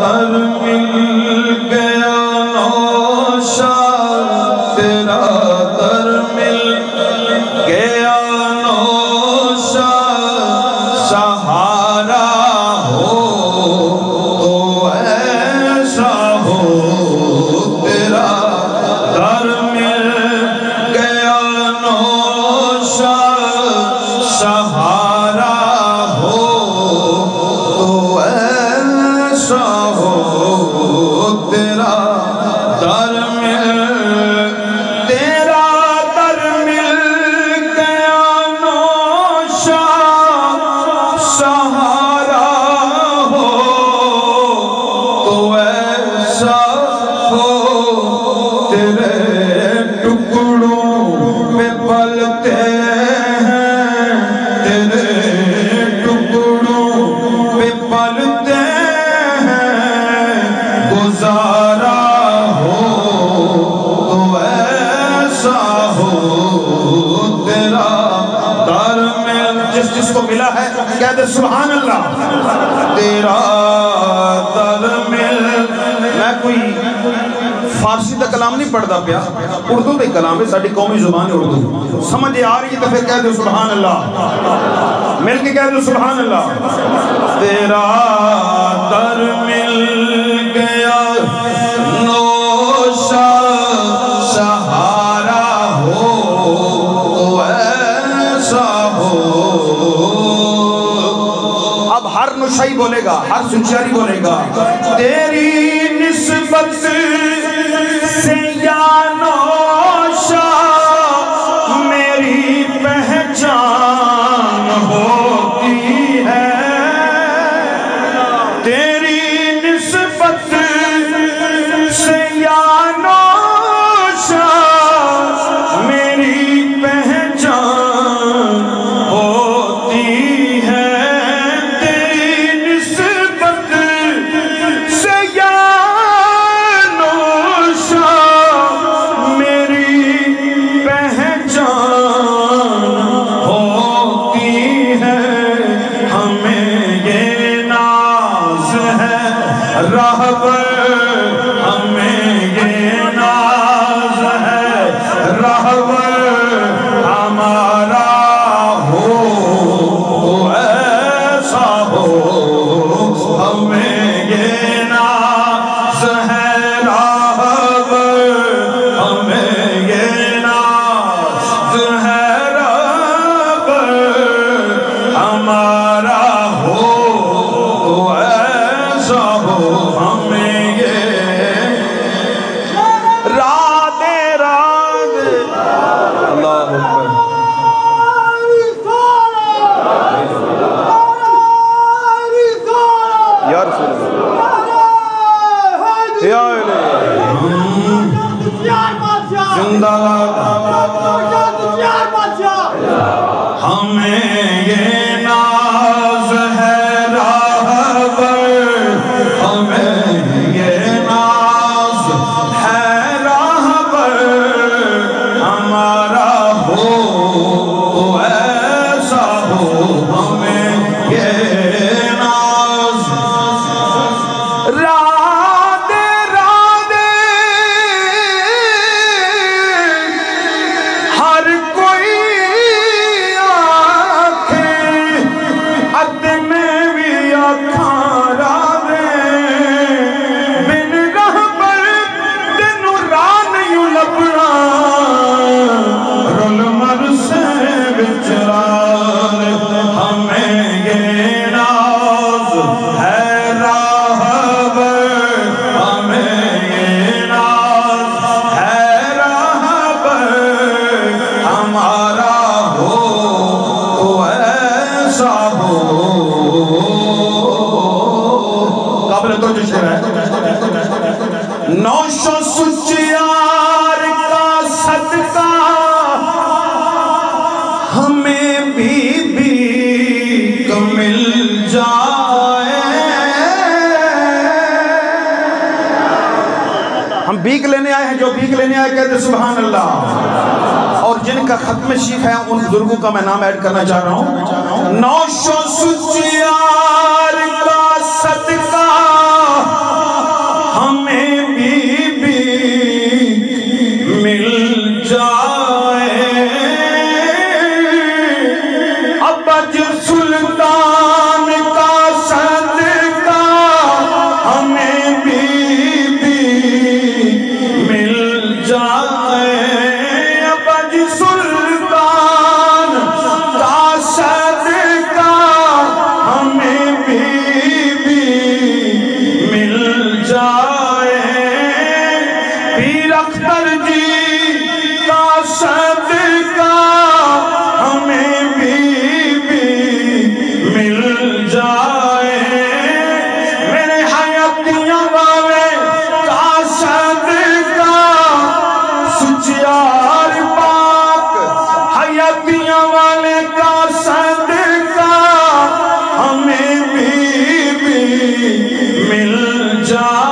در مل گیا نوشا تیرا در مل گیا نوشا سہارا ہو تو ایسا ہو تیرا در مل گیا نوشا سہارا ہو تو ایسا ہو تیرا در مل تیرا در مل گیا نوشا سہارا ہو تو ایسا ہو تیرے ٹکڑوں پہ پلتے ہیں تیرے ٹکڑوں پہ پلتے ہیں گزارا ہو تو ایسا ہو تیرا در مل جس جس کو ملا ہے کہہ دے سبحان اللہ تیرا در مل میں کوئی فارسی دا کلام نہیں پڑھتا پیا اردو دا کلام ہے ساڑھی قومی زبان ہے اردو سمجھے آ رہی ہے تو پھر کہہ دے سبحان اللہ مل کے کہہ دے سبحان اللہ تیرا در مل گیا نوشا سہارا ہو تو ایسا ہو اب ہر نشائی بولے گا ہر سنچاری بولے گا تیری نسبت سے یا نوشا میری پہچان ہوتی ہے تیری نسبت سے یا نوشا میری پہچان ہوتی ہے تیری نسبت سے یا نوشا میری پہچان ہوتی ہے ہمیں یہ ناز ہے رہبر ہمیں یہ ناز ہے رہبر ہمارا ہو تو ایسا ہو ہمیں یہ ناز ہے رہبر ہمیں یہ ناز ہے رہبر ہمارا ہو تو ایسا ہو ہمیں یہ رادے رادے اللہ اکبر یا رسول اللہ یا زندہ ہمیں یہ ناز ہے رہبر ہمیں یہ ناز ہے رہبر ہمارا ہو تو ایسا ہو ہمیں یہ ناز رادے رادے ہر کوئی آنکھیں عدم بھی آنکھاں رادے بن رہبر دن ران یوں لبنا رل مر سے بچرار ہمیں یہ ناز ہے رہبر ہمیں یہ ناز ہے رہبر ہمارا ہو تو ایسا ہو قابل تو جو شعر ہے نوشو سچیار کا صدقہ ہمیں بی کو مل جائے ہم بیک لینے آئے ہیں جو بیک لینے آئے کہتے سبحان اللہ اور جن کا ختم شیف ہے ان بزرگوں کا میں نام ایڈ کرنا چاہ رہا ہوں نوشو سچیار کا صدقہ مل جائے